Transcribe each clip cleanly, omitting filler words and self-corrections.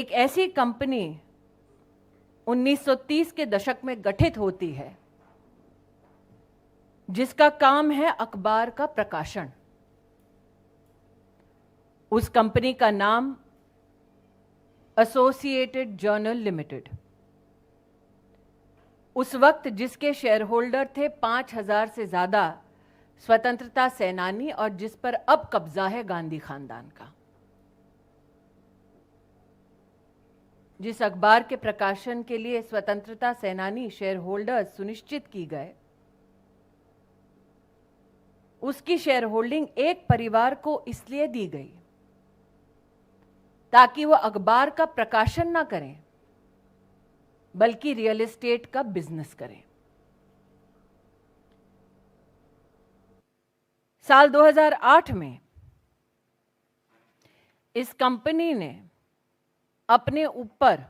एक ऐसी कंपनी 1930 के दशक में गठित होती है जिसका काम है अखबार का प्रकाशन। उस कंपनी का नाम एसोसिएटेड जर्नल लिमिटेड। उस वक्त जिसके शेयर होल्डर थे 5000 से ज्यादा स्वतंत्रता सेनानी और जिस पर अब कब्जा है गांधी खानदान का। जिस अखबार के प्रकाशन के लिए स्वतंत्रता सेनानी शेयर होल्डर सुनिश्चित की गए, उसकी शेयर होल्डिंग एक परिवार को इसलिए दी गई ताकि वह अखबार का प्रकाशन ना करें बल्कि रियल एस्टेट का बिजनेस करें। साल 2008 में इस कंपनी ने अपने ऊपर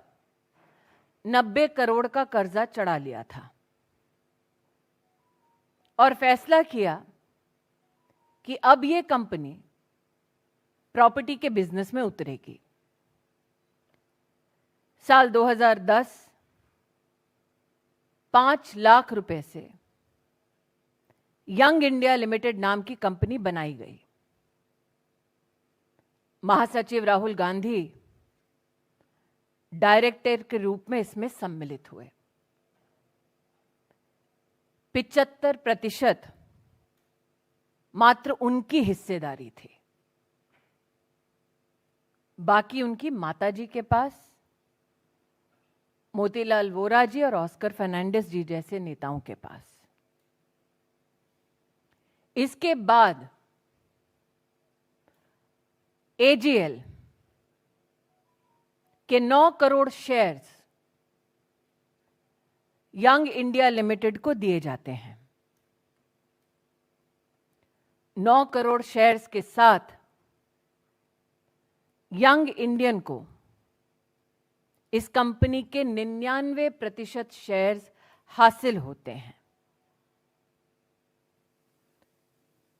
90 करोड़ का कर्जा चढ़ा लिया था और फैसला किया कि अब यह कंपनी प्रॉपर्टी के बिजनेस में उतरेगी। साल 2010 5 लाख रुपए से यंग इंडिया लिमिटेड नाम की कंपनी बनाई गई। महासचिव राहुल गांधी डायरेक्टर के रूप में इसमें सम्मिलित हुए। 75% मात्र उनकी हिस्सेदारी थी, बाकी उनकी माताजी के पास, मोतीलाल वोरा जी और ऑस्कर फर्नांडिस जी जैसे नेताओं के पास। इसके बाद एजीएल के 9 crore shares young India limited को दिए जाते हैं। 9 करोड़ शेयर्स के साथ यंग इंडियन को इस कंपनी के 99% शेयर्स हासिल होते हैं।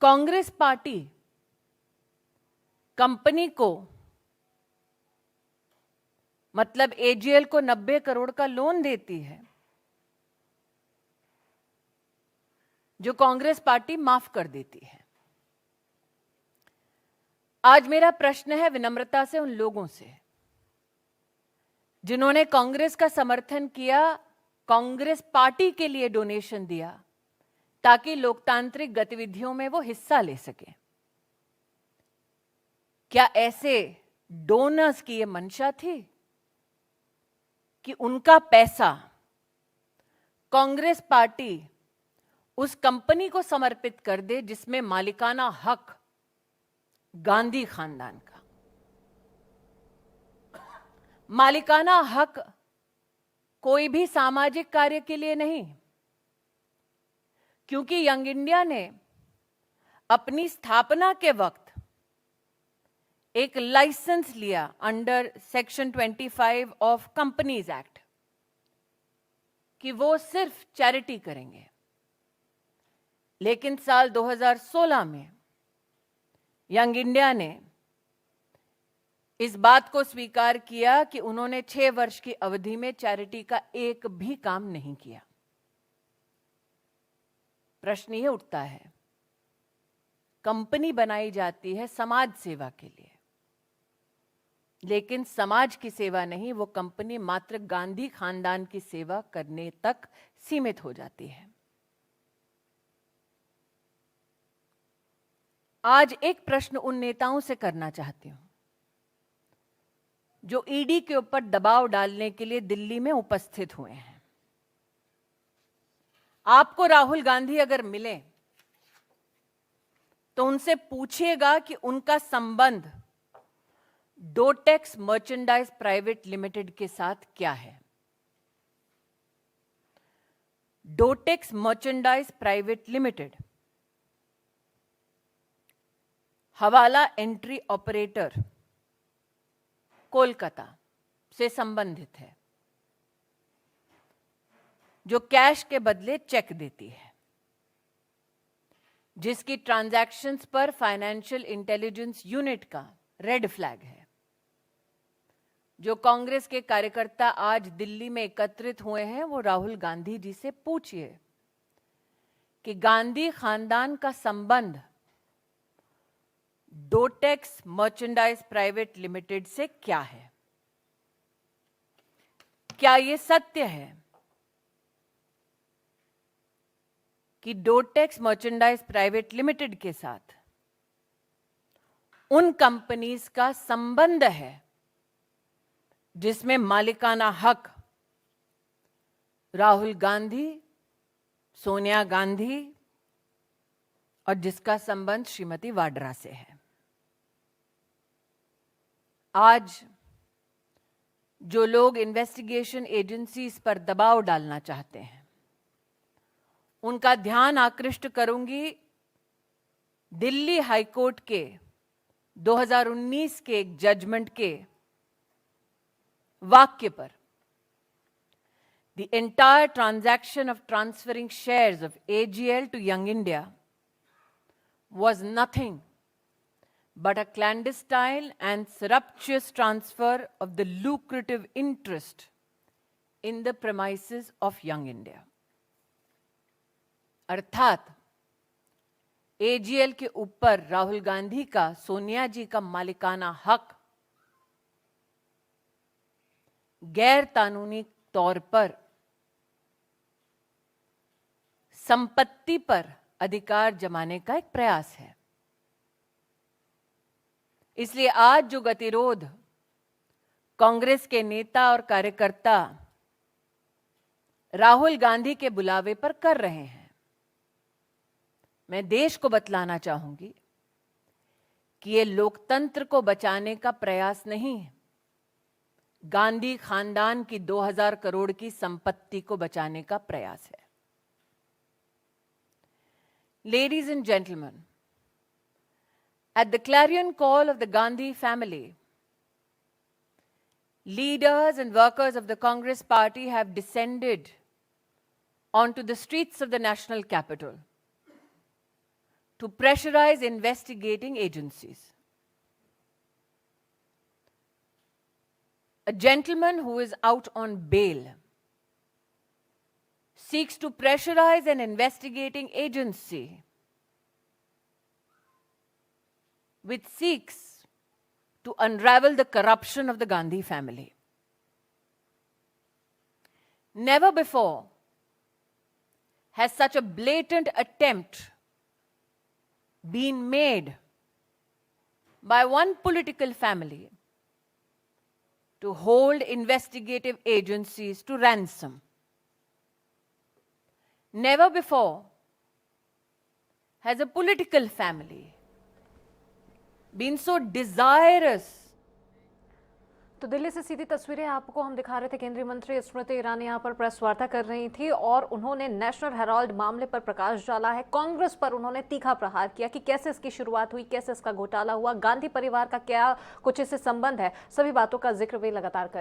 कांग्रेस पार्टी कंपनी को, मतलब एजीएल को 90 करोड़ का लोन देती है जो कांग्रेस पार्टी माफ कर देती है। आज मेरा प्रश्न है विनम्रता से उन लोगों से जिन्होंने कांग्रेस का समर्थन किया, कांग्रेस पार्टी के लिए डोनेशन दिया ताकि लोकतांत्रिक गतिविधियों में वो हिस्सा ले सके। क्या ऐसे डोनर्स की ये मंशा थी कि उनका पैसा कांग्रेस पार्टी उस कंपनी को समर्पित कर दे जिसमें मालिकाना हक गांधी खानदान का? मालिकाना हक कोई भी सामाजिक कार्य के लिए नहीं, क्योंकि यंग इंडिया ने अपनी स्थापना के वक्त एक लाइसेंस लिया under section 25 of companies act कि वो सिर्फ चैरिटी करेंगे। लेकिन साल 2016 में यंग इंडिया ने इस बात को स्वीकार किया कि उन्होंने 6 वर्ष की अवधि में चैरिटी का एक भी काम नहीं किया। प्रश्न यह उठता है, कंपनी बनाई जाती है समाज सेवा के लिए, लेकिन समाज की सेवा नहीं, वो कंपनी मात्र गांधी खानदान की सेवा करने तक सीमित हो जाती है। आज एक प्रश्न उन नेताओं से करना चाहती हूं जो ईडी के ऊपर दबाव डालने के लिए दिल्ली में उपस्थित हुए हैं। आपको राहुल गांधी अगर मिले तो उनसे पूछिएगा कि उनका संबंध डोटेक्स मर्चेंडाइज प्राइवेट लिमिटेड के साथ क्या है। डोटेक्स मर्चेंडाइज प्राइवेट लिमिटेड हवाला एंट्री ऑपरेटर कोलकाता से संबंधित है, जो कैश के बदले चेक देती है, जिसकी ट्रांजैक्शंस पर फाइनेंशियल इंटेलिजेंस यूनिट का रेड फ्लैग है, जो कांग्रेस के कार्यकर्ता आज दिल्ली में एकत्रित हुए हैं वो राहुल गांधी जी से पूछिए कि गांधी खानदान का संबंध डोटेक्स मर्चेंडाइज प्राइवेट लिमिटेड से क्या है। क्या ये सत्य है कि डोटेक्स मर्चेंडाइज प्राइवेट लिमिटेड के साथ उन कंपनीज का संबंध है जिसमें मालिकाना हक राहुल गांधी, सोनिया गांधी और जिसका संबंध श्रीमती वाड्रा से है। आज जो लोग इन्वेस्टिगेशन एजेंसीज पर दबाव डालना चाहते हैं उनका ध्यान आकृष्ट करूंगी दिल्ली हाईकोर्ट के 2019 के एक जजमेंट के वाक्य पर। The entire transaction of transferring shares of AGL to Young India was nothing but a clandestine and surreptitious transfer of the lucrative interest in the premises of Young India. अर्थात AGL के ऊपर राहुल गांधी का, सोनिया जी का मालिकाना हक गैर कानूनी तौर पर संपत्ति पर अधिकार जमाने का एक प्रयास है। इसलिए आज जो गतिरोध कांग्रेस के नेता और कार्यकर्ता राहुल गांधी के बुलावे पर कर रहे हैं, मैं देश को बतलाना चाहूंगी कि ये लोकतंत्र को बचाने का प्रयास नहीं है, गांधी खानदान की 2000 करोड़ की संपत्ति को बचाने का प्रयास है। Ladies and gentlemen, at the clarion call of the Gandhi family, leaders and workers of the Congress party have descended onto the streets of the national capital to pressurize investigating agencies. A gentleman who is out on bail seeks to pressurize an investigating agency which seeks to unravel the corruption of the Gandhi family. Never before has such a blatant attempt been made by one political family to hold investigative agencies to ransom. Never before has a political family been so desirous. तो दिल्ली से सीधी तस्वीरें आपको हम दिखा रहे थे। केंद्रीय मंत्री स्मृति ईरानी यहाँ पर प्रेस वार्ता कर रही थी और उन्होंने नेशनल हेराल्ड मामले पर प्रकाश डाला है। कांग्रेस पर उन्होंने तीखा प्रहार किया कि कैसे इसकी शुरुआत हुई, कैसे इसका घोटाला हुआ, गांधी परिवार का क्या कुछ इससे संबंध है। सभी बातों का जिक्र वे लगातार कर